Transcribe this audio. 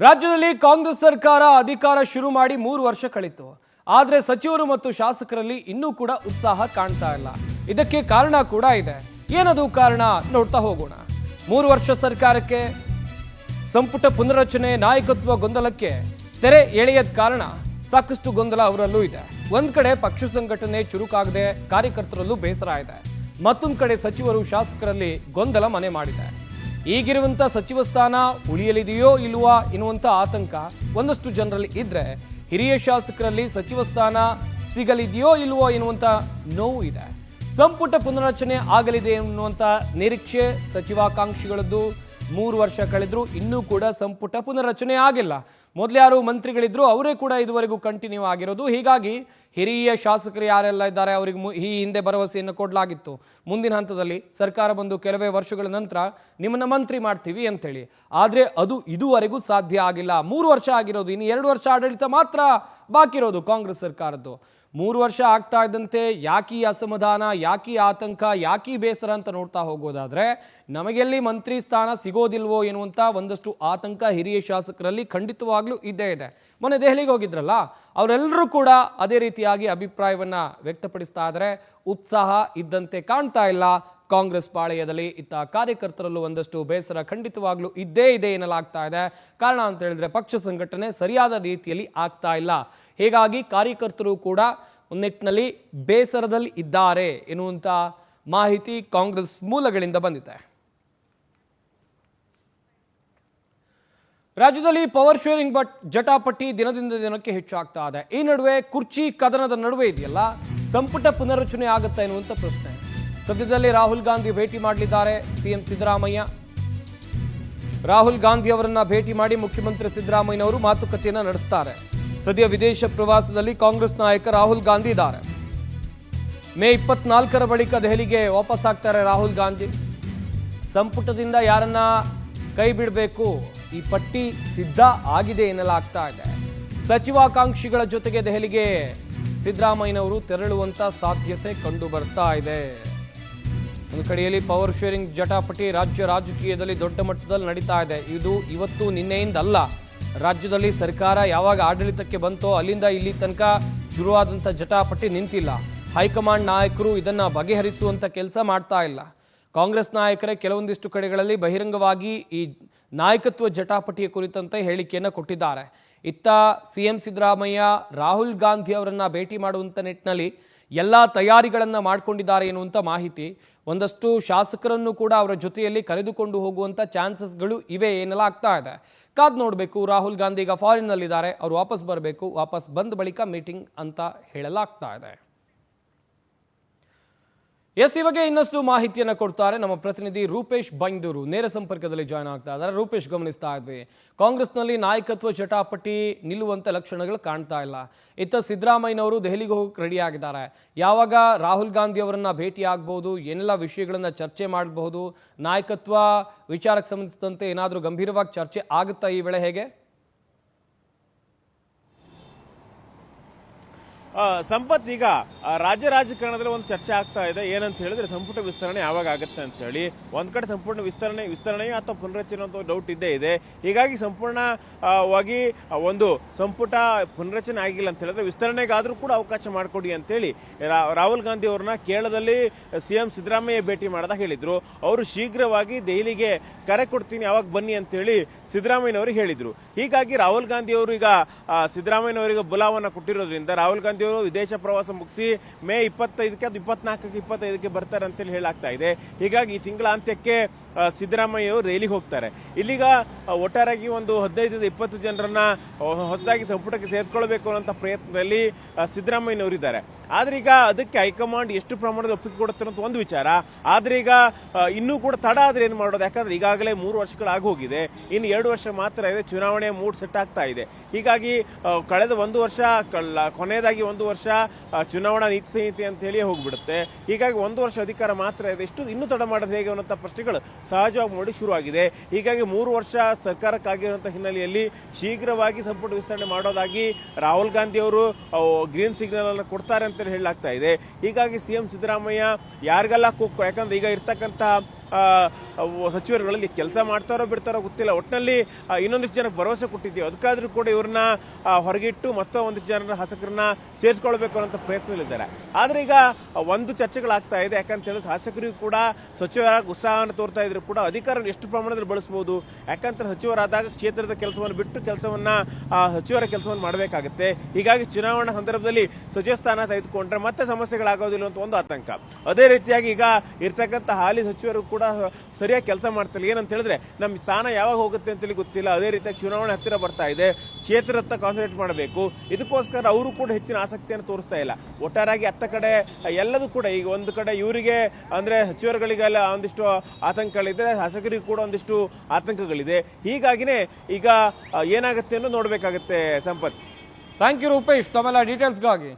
ರಾಜ್ಯದಲ್ಲಿ ಕಾಂಗ್ರೆಸ್ ಸರ್ಕಾರ ಅಧಿಕಾರ ಶುರು ಮಾಡಿ 3 ವರ್ಷ ಕಳೆಯಿತು. ಆದರೆ ಸಚಿವರು ಮತ್ತು ಶಾಸಕರಲ್ಲಿ ಇನ್ನೂ ಕೂಡ ಉತ್ಸಾಹ ಕಾಣ್ತಾ ಇಲ್ಲ. ಇದಕ್ಕೆ ಕಾರಣ ಕೂಡ ಇದೆ. ಏನದು ಕಾರಣ ನೋಡ್ತಾ ಹೋಗೋಣ. 3 ವರ್ಷ ಸರ್ಕಾರಕ್ಕೆ ಸಂಪುಟ ಪುನರಚನೆ ನಾಯಕತ್ವ ಗೊಂದಲಕ್ಕೆ ತೆರೆ ಎಳೆಯದ ಕಾರಣ ಸಾಕಷ್ಟು ಗೊಂದಲ ಅವರಲ್ಲೂ ಇದೆ. ಒಂದ್ ಕಡೆ ಪಕ್ಷ ಸಂಘಟನೆ ಚುರುಕಾಗದೆ ಕಾರ್ಯಕರ್ತರಲ್ಲೂ ಬೇಸರ ಇದೆ. ಮತ್ತೊಂದು ಕಡೆ ಸಚಿವರು ಶಾಸಕರಲ್ಲಿ ಗೊಂದಲ ಮನೆ ಮಾಡಿದೆ. ಈಗಿರುವಂತ ಸಚಿವ ಸ್ಥಾನ ಉಳಿಯಲಿದೆಯೋ ಇಲ್ವಾ ಎನ್ನುವಂತ ಆತಂಕ ಒಂದಷ್ಟು ಜನರಲ್ಲಿ ಇದ್ರೆ, ಹಿರಿಯ ಶಾಸಕರಲ್ಲಿ ಸಚಿವ ಸ್ಥಾನ ಸಿಗಲಿದೆಯೋ ಇಲ್ವೋ ಎನ್ನುವಂತ ನೋವು ಇದೆ. ಸಂಪುಟ ಪುನರಚನೆ ಆಗಲಿದೆ ಎನ್ನುವಂತ ನಿರೀಕ್ಷೆ ಸಚಿವಾಕಾಂಕ್ಷಿಗಳದ್ದು. 3 ವರ್ಷ ಕಳೆದ್ರು ಇನ್ನೂ ಕೂಡ ಸಂಪುಟ ಪುನರಚನೆ ಆಗಿಲ್ಲ. ಮೊದಲು ಯಾರು ಮಂತ್ರಿಗಳಿದ್ರು ಅವರೇ ಕೂಡ ಇದುವರೆಗೂ ಕಂಟಿನ್ಯೂ ಆಗಿರೋದು. ಹೀಗಾಗಿ ಹಿರಿಯ ಶಾಸಕರು ಯಾರೆಲ್ಲ ಇದ್ದಾರೆ ಅವರಿಗೆ ಈ ಹಿಂದೆ ಭರವಸೆಯನ್ನು ಕೊಡಲಾಗಿತ್ತು, ಮುಂದಿನ ಹಂತದಲ್ಲಿ ಸರ್ಕಾರ ಬಂದು ಕೆಲವೇ ವರ್ಷಗಳ ನಂತರ ನಿಮ್ಮನ್ನ ಮಂತ್ರಿ ಮಾಡ್ತೀವಿ ಅಂತೇಳಿ. ಆದರೆ ಅದು ಇದುವರೆಗೂ ಸಾಧ್ಯ ಆಗಿಲ್ಲ. 3 ವರ್ಷ ಆಗಿರೋದು, ಇನ್ನು 2 ವರ್ಷ ಆಡಳಿತ ಮಾತ್ರ ಬಾಕಿ ಇರೋದು ಕಾಂಗ್ರೆಸ್ ಸರ್ಕಾರದ್ದು. 3 ವರ್ಷ ಆಗ್ತಾ ಇದ್ದಂತೆ ಯಾಕೀ ಅಸಮಾಧಾನ, ಯಾಕೀ ಆತಂಕ, ಯಾಕೀ ಬೇಸರ ಅಂತ ನೋಡ್ತಾ ಹೋಗೋದಾದ್ರೆ, ನಮಗೆಲ್ಲಿ ಮಂತ್ರಿ ಸ್ಥಾನ ಸಿಗೋದಿಲ್ವೋ ಎನ್ನುವಂಥ ಒಂದಷ್ಟು ಆತಂಕ ಹಿರಿಯ ಶಾಸಕರಲ್ಲಿ ಖಂಡಿತವಾಗ್ಲೂ ಇದ್ದೇ ಇದೆ. ಮೊನ್ನೆ ದೆಹಲಿಗೆ ಹೋಗಿದ್ರಲ್ಲ, ಅವರೆಲ್ಲರೂ ಕೂಡ ಅದೇ ರೀತಿಯಾಗಿ ಅಭಿಪ್ರಾಯವನ್ನ ವ್ಯಕ್ತಪಡಿಸ್ತಾ ಇದ್ದಾರೆ. ಉತ್ಸಾಹ ಇದ್ದಂತೆ ಕಾಣ್ತಾ ಇಲ್ಲ ಕಾಂಗ್ರೆಸ್ ಪಾಳೆಯದಲ್ಲಿ. ಇತ್ತ ಕಾರ್ಯಕರ್ತರಲ್ಲೂ ಒಂದಷ್ಟು ಬೇಸರ ಖಂಡಿತವಾಗ್ಲೂ ಇದ್ದೇ ಇದೆ ಎನ್ನಲಾಗ್ತಾ ಇದೆ. ಕಾರಣ ಅಂತ ಹೇಳಿದ್ರೆ ಪಕ್ಷ ಸಂಘಟನೆ ಸರಿಯಾದ ರೀತಿಯಲ್ಲಿ ಆಗ್ತಾ ಇಲ್ಲ. ಹೀಗಾಗಿ ಕಾರ್ಯಕರ್ತರು ಕೂಡ ನಿಟ್ಟಿನಲ್ಲಿ ಬೇಸರದಲ್ಲಿ ಇದ್ದಾರೆ ಎನ್ನುವಂತ ಮಾಹಿತಿ ಕಾಂಗ್ರೆಸ್ ಮೂಲಗಳಿಂದ ಬಂದಿದೆ. ರಾಜ್ಯದಲ್ಲಿ ಪವರ್ ಶೇರಿಂಗ್ ಜಟಾಪಟಿ ದಿನದಿಂದ ದಿನಕ್ಕೆ ಹೆಚ್ಚಾಗ್ತಾ ಇದೆ. ಈ ನಡುವೆ ಕುರ್ಚಿ ಕದನದ ನಡುವೆ ಇದೆಯಲ್ಲ, ಸಂಪುಟ ಪುನರಚನೆ ಆಗುತ್ತಾ ಎನ್ನುವಂತ ಪ್ರಶ್ನೆ. ಸದ್ಯದಲ್ಲಿ ರಾಹುಲ್ ಗಾಂಧಿ ಭೇಟಿ ಮಾಡಲಿದ್ದಾರೆ ಸಿಎಂ ಸಿದ್ದರಾಮಯ್ಯ. ರಾಹುಲ್ ಗಾಂಧಿ ಅವರನ್ನ ಭೇಟಿ ಮಾಡಿ ಮುಖ್ಯಮಂತ್ರಿ ಸಿದ್ದರಾಮಯ್ಯನವರು ಮಾತುಕತೆಯನ್ನ ನಡೆಸ್ತಾರೆ. ಸದ್ಯ ವಿದೇಶ ಪ್ರವಾಸದಲ್ಲಿ ಕಾಂಗ್ರೆಸ್ ನಾಯಕ ರಾಹುಲ್ ಗಾಂಧಿ ಇದ್ದಾರೆ. ಮೇ 24ರ ಬಳಿಕ ದೆಹಲಿಗೆ ವಾಪಸ್ ಆಗ್ತಾರೆ ರಾಹುಲ್ ಗಾಂಧಿ. ಸಂಪುಟದಿಂದ ಯಾರನ್ನ ಕೈ ಬಿಡಬೇಕು ಈ ಪಟ್ಟಿ ಸಿದ್ಧ ಆಗಿದೆ ಎನ್ನಲಾಗ್ತಾ ಇದೆ. ಸಚಿವಾಕಾಂಕ್ಷಿಗಳ ಜೊತೆಗೆ ದೆಹಲಿಗೆ ಸಿದ್ದರಾಮಯ್ಯನವರು ತೆರಳುವಂತ ಸಾಧ್ಯತೆ ಕಂಡು ಬರ್ತಾ ಇದೆ. ಒಂದು ಕಡೆಯಲ್ಲಿ ಪವರ್ ಶೇರಿಂಗ್ ಜಟಾಪಟಿ ರಾಜ್ಯ ರಾಜಕೀಯದಲ್ಲಿ ದೊಡ್ಡ ಮಟ್ಟದಲ್ಲಿ ನಡೀತಾ ಇದೆ. ಇದು ಇವತ್ತು ನಿನ್ನೆಯಿಂದ ಅಲ್ಲ. ರಾಜ್ಯದಲ್ಲಿ ಸರ್ಕಾರ ಯಾವಾಗ ಆಡಳಿತಕ್ಕೆ ಬಂತೋ ಅಲ್ಲಿಂದ ಇಲ್ಲಿ ತನಕ ಶುರುವಾದಂಥ ಜಟಾಪಟಿ ನಿಂತಿಲ್ಲ. ಹೈಕಮಾಂಡ್ ನಾಯಕರು ಇದನ್ನ ಬಗೆಹರಿಸುವಂತ ಕೆಲಸ ಮಾಡ್ತಾ ಇಲ್ಲ. ಕಾಂಗ್ರೆಸ್ ನಾಯಕರೇ ಕೆಲವೊಂದಿಷ್ಟು ಕಡೆಗಳಲ್ಲಿ ಬಹಿರಂಗವಾಗಿ ಈ ನಾಯಕತ್ವ ಜಟಾಪಟಿಯ ಕುರಿತಂತೆ ಹೇಳಿಕೆಯನ್ನು ಕೊಟ್ಟಿದ್ದಾರೆ. ಇತ್ತ ಸಿಎಂ ಸಿದ್ದರಾಮಯ್ಯ ರಾಹುಲ್ ಗಾಂಧಿ ಅವರನ್ನ ಭೇಟಿ ಮಾಡುವಂಥ ನಿಟ್ಟಿನಲ್ಲಿ ಎಲ್ಲ ತಯಾರಿಗಳನ್ನು ಮಾಡಿಕೊಂಡಿದ್ದಾರೆ ಎನ್ನುವಂಥ ಮಾಹಿತಿ. ಒಂದಷ್ಟು ಶಾಸಕರನ್ನು ಕೂಡ ಅವರ ಜೊತೆಯಲ್ಲಿ ಕರೆದುಕೊಂಡು ಹೋಗುವಂಥ ಚಾನ್ಸಸ್ಗಳು ಇವೆ ಎನ್ನಲಾಗ್ತಾ ಇದೆ. ಕಾದ್ ನೋಡಬೇಕು. ರಾಹುಲ್ ಗಾಂಧಿ ಈಗ ಫಾರಿನ್ನಲ್ಲಿದ್ದಾರೆ, ಅವರು ವಾಪಸ್ ಬರಬೇಕು. ವಾಪಸ್ ಬಂದ ಬಳಿಕ ಮೀಟಿಂಗ್ ಅಂತ ಹೇಳಲಾಗ್ತಾ ಇದೆ. ಈ ಬಗ್ಗೆ ಇನ್ನಷ್ಟು ಮಾಹಿತಿಯನ್ನು ಕೊಡ್ತಾರೆ ನಮ್ಮ ಪ್ರತಿನಿಧಿ ರೂಪೇಶ್ ಬೈಂದೂರು. ನೇರ ಸಂಪರ್ಕದಲ್ಲಿ ಜಾಯ್ನ್ ಆಗ್ತಾ ಇದ್ದಾರೆ. ರೂಪೇಶ್, ಗಮನಿಸ್ತಾ ಇದ್ವಿ, ಕಾಂಗ್ರೆಸ್ನಲ್ಲಿ ನಾಯಕತ್ವ ಜಟಾಪಟಿ ನಿಲ್ಲುವಂತ ಲಕ್ಷಣಗಳು ಕಾಣ್ತಾ ಇಲ್ಲ. ಇತ್ತ ಸಿದ್ದರಾಮಯ್ಯನವರು ದೆಹಲಿಗೆ ಹೋಗಿ ರೆಡಿ ಆಗಿದ್ದಾರೆ. ಯಾವಾಗ ರಾಹುಲ್ ಗಾಂಧಿ ಅವರನ್ನ ಭೇಟಿ ಆಗ್ಬಹುದು, ಏನೆಲ್ಲ ವಿಷಯಗಳನ್ನ ಚರ್ಚೆ ಮಾಡಬಹುದು, ನಾಯಕತ್ವ ವಿಚಾರಕ್ಕೆ ಸಂಬಂಧಿಸಿದಂತೆ ಏನಾದರೂ ಗಂಭೀರವಾಗಿ ಚರ್ಚೆ ಆಗುತ್ತಾ ಈ ವೇಳೆ, ಹೇಗೆ? ಸಂಪತ್, ಈಗ ರಾಜ್ಯ ರಾಜಕಾರಣದಲ್ಲಿ ಒಂದು ಚರ್ಚೆ ಆಗ್ತಾ ಇದೆ. ಏನಂತ ಹೇಳಿದ್ರೆ ಸಂಪುಟ ವಿಸ್ತರಣೆ ಯಾವಾಗ ಆಗುತ್ತೆ ಅಂತ ಹೇಳಿ. ಒಂದ್ ಕಡೆ ಸಂಪೂರ್ಣ ವಿಸ್ತರಣೆ ಅಥವಾ ಪುನರಚನೆ ಅಂತ ಡೌಟ್ ಇದ್ದೇ ಇದೆ. ಹೀಗಾಗಿ ಸಂಪೂರ್ಣವಾಗಿ ಒಂದು ಸಂಪುಟ ಪುನರಚನೆ ಆಗಿಲ್ಲ ಅಂತ ಹೇಳಿದ್ರೆ ವಿಸ್ತರಣೆಗಾದ್ರೂ ಕೂಡ ಅವಕಾಶ ಮಾಡಿಕೊಡಿ ಅಂತೇಳಿ ರಾಹುಲ್ ಗಾಂಧಿ ಅವರನ್ನ ಕೇರಳದಲ್ಲಿ ಸಿಎಂ ಸಿದ್ದರಾಮಯ್ಯ ಭೇಟಿ ಮಾಡಿದಾಗ ಹೇಳಿದ್ರು. ಅವರು ಶೀಘ್ರವಾಗಿ ದೆಹಲಿಗೆ ಕರೆ ಕೊಡ್ತೀನಿ, ಯಾವಾಗ ಬನ್ನಿ ಅಂತ ಹೇಳಿ ಸಿದ್ದರಾಮಯ್ಯನವರಿಗೆ ಹೇಳಿದ್ರು. ಹೀಗಾಗಿ ರಾಹುಲ್ ಗಾಂಧಿ ಅವರು ಈಗ ಸಿದ್ದರಾಮಯ್ಯನವರಿಗೆ ಬುಲಾವನ್ನ ಕೊಟ್ಟಿರೋದ್ರಿಂದ ರಾಹುಲ್ ಗಾಂಧಿ ಅವರು ವಿದೇಶ ಪ್ರವಾಸ ಮುಗಿಸಿ ಮೇ 25ಕ್ಕೆ 24ಕ್ಕೆ 25ಕ್ಕೆ ಬರ್ತಾರೆ ಅಂತೇಳಿ ಹೇಳಾಗ್ತಾ ಇದೆ. ಹೀಗಾಗಿ ಈ ತಿಂಗಳ ಅಂತ್ಯಕ್ಕೆ ಸಿದ್ದರಾಮಯ್ಯ ಅವರು ದೆಹಲಿಗೆ ಹೋಗ್ತಾರೆ. ಇಲ್ಲಿಗ ಒಟ್ಟಾರೆಯಾಗಿ ಒಂದು 15-20 ಜನರನ್ನ ಹೊಸದಾಗಿ ಸಂಪುಟಕ್ಕೆ ಸೇರ್ಕೊಳ್ಬೇಕು ಅನ್ನೋ ಪ್ರಯತ್ನದಲ್ಲಿ ಸಿದ್ದರಾಮಯ್ಯನವರಿದ್ದಾರೆ. ಆದ್ರೆ ಈಗ ಅದಕ್ಕೆ ಹೈಕಮಾಂಡ್ ಎಷ್ಟು ಪ್ರಮಾಣದ ಒಪ್ಪಿಗೆ ಕೊಡುತ್ತೆ ಅಂತ ಒಂದು ವಿಚಾರ. ಆದ್ರೆ ಈಗ ಇನ್ನೂ ಕೂಡ ತಡ ಆದ್ರೆ ಏನ್ ಮಾಡೋದು? ಯಾಕಂದ್ರೆ ಈಗಾಗಲೇ 3 ವರ್ಷಗಳಾಗಿ ಹೋಗಿದೆ, ಇನ್ನು 2 ವರ್ಷ ಮಾತ್ರ ಇದೆ. ಚುನಾವಣೆ ಮೂಡ್ ಸೆಟ್ ಆಗ್ತಾ ಇದೆ. ಹೀಗಾಗಿ ಕಳೆದ 1 ವರ್ಷ ಕೊನೆಯದಾಗಿ 1 ವರ್ಷ ಚುನಾವಣಾ ನೀತಿ ಸಂಹಿತೆ ಅಂತ ಹೇಳಿ ಹೋಗ್ಬಿಡುತ್ತೆ. ಹೀಗಾಗಿ 1 ವರ್ಷ ಅಧಿಕಾರ ಮಾತ್ರ ಇದೆ. ಇನ್ನೂ ತಡ ಮಾಡೋದು ಹೇಗೆ ಅನ್ನೋ ಪ್ರಶ್ನೆಗಳು ಸಹಜವಾಗಿ ಮೂಡಿ ಶುರುವಾಗಿದೆ. ಹೀಗಾಗಿ 3 ವರ್ಷ ಸರ್ಕಾರಕ್ಕಾಗಿರುವಂತಹ ಹಿನ್ನೆಲೆಯಲ್ಲಿ ಶೀಘ್ರವಾಗಿ ಸಂಪುಟ ವಿಸ್ತರಣೆ ಮಾಡೋದಾಗಿ ರಾಹುಲ್ ಗಾಂಧಿ ಅವರು ಗ್ರೀನ್ ಸಿಗ್ನಲ್ ಅನ್ನು ಕೊಡ್ತಾರೆ ಅಂತ ಹೇಳಲಾಗ್ತಾ ಇದೆ. ಹೀಗಾಗಿ ಸಿಎಂ ಸಿದ್ದರಾಮಯ್ಯ ಯಾರಿಗೆಲ್ಲ ಯಾಕಂದ್ರೆ ಈಗ ಇರ್ತಕ್ಕಂತಹ ಸಚಿವರುಗಳಲ್ಲಿ ಕೆಲಸ ಮಾಡ್ತಾರೋ ಬಿಡ್ತಾರೋ ಗೊತ್ತಿಲ್ಲ. ಒಟ್ಟಿನಲ್ಲಿ ಇನ್ನೊಂದಿಷ್ಟು ಜನಕ್ಕೆ ಭರವಸೆ ಕೊಟ್ಟಿದ್ದೀವಿ, ಅದಕ್ಕಾದ್ರೂ ಕೂಡ ಇವ್ರನ್ನ ಹೊರಗಿಟ್ಟು ಮತ್ತೆ ಒಂದಿಷ್ಟು ಜನರ ಶಾಸಕರನ್ನ ಸೇರಿಸ್ಕೊಳ್ಬೇಕು ಅನ್ನೋ ಪ್ರಯತ್ನದಲ್ಲಿದ್ದಾರೆ. ಆದ್ರೆ ಈಗ ಒಂದು ಚರ್ಚೆಗಳಾಗ್ತಾ ಇದೆ. ಯಾಕಂತ ಹೇಳಿದ್ರೆ ಶಾಸಕರಿಗೂ ಕೂಡ ಸಚಿವರಾಗಿ ಉತ್ಸಾಹವನ್ನು ತೋರ್ತಾ ಇದ್ರು ಕೂಡ ಅಧಿಕಾರ ಎಷ್ಟು ಪ್ರಮಾಣದಲ್ಲಿ ಬಳಸಬಹುದು. ಯಾಕಂತ ಸಚಿವರಾದಾಗ ಕ್ಷೇತ್ರದ ಕೆಲಸವನ್ನು ಬಿಟ್ಟು ಸಚಿವರ ಕೆಲಸವನ್ನು ಮಾಡಬೇಕಾಗುತ್ತೆ. ಹೀಗಾಗಿ ಚುನಾವಣಾ ಸಂದರ್ಭದಲ್ಲಿ ಸಚಿವ ಸ್ಥಾನ ತೆಗೆದುಕೊಂಡ್ರೆ ಮತ್ತೆ ಸಮಸ್ಯೆಗಳಾಗೋದಿಲ್ಲ ಅಂತ ಒಂದು ಆತಂಕ. ಅದೇ ರೀತಿಯಾಗಿ ಈಗ ಇರ್ತಕ್ಕಂಥ ಹಾಲಿ ಸಚಿವರು ಕೂಡ ಸರಿಯಾಗಿ ಕೆಲಸ ಮಾಡ್ತಿಲ್ಲ. ಏನಂತ ಹೇಳಿದ್ರೆ ನಮ್ಮ ಸ್ಥಾನ ಯಾವಾಗ ಹೋಗುತ್ತೆ ಅಂತೇಳಿ ಗೊತ್ತಿಲ್ಲ. ಅದೇ ರೀತಿಯಾಗಿ ಚುನಾವಣೆ ಹತ್ತಿರ ಬರ್ತಾ ಇದೆ, ಕ್ಷೇತ್ರದತ್ತ ಕಾನ್ಸಂಟ್ರೇಟ್ ಮಾಡಬೇಕು. ಇದಕ್ಕೋಸ್ಕರ ಅವರು ಕೂಡ ಹೆಚ್ಚಿನ ಆಸಕ್ತಿಯನ್ನು ತೋರಿಸ್ತಾ ಇಲ್ಲ. ಒಟ್ಟಾರೆಯಾಗಿ ಅತ್ತ ಕಡೆ ಎಲ್ಲದೂ ಕೂಡ ಈಗ ಒಂದು ಕಡೆ ಇವರಿಗೆ ಅಂದ್ರೆ ಸಚಿವರುಗಳಿಗೆಲ್ಲ ಒಂದಿಷ್ಟು ಆತಂಕಗಳಿದೆ, ಶಾಸಕರಿಗೂ ಕೂಡ ಒಂದಿಷ್ಟು ಆತಂಕಗಳಿದೆ. ಹೀಗಾಗಿನೇ ಈಗ ಏನಾಗುತ್ತೆ ಅನ್ನೋದು ನೋಡ್ಬೇಕಾಗತ್ತೆ ಸಂಪತ್. ಥ್ಯಾಂಕ್ ಯು ರೂಪೇಶ್ ತಮ್ಮೆಲ್ಲ ಡೀಟೇಲ್ಸ್ಗಾಗಿ.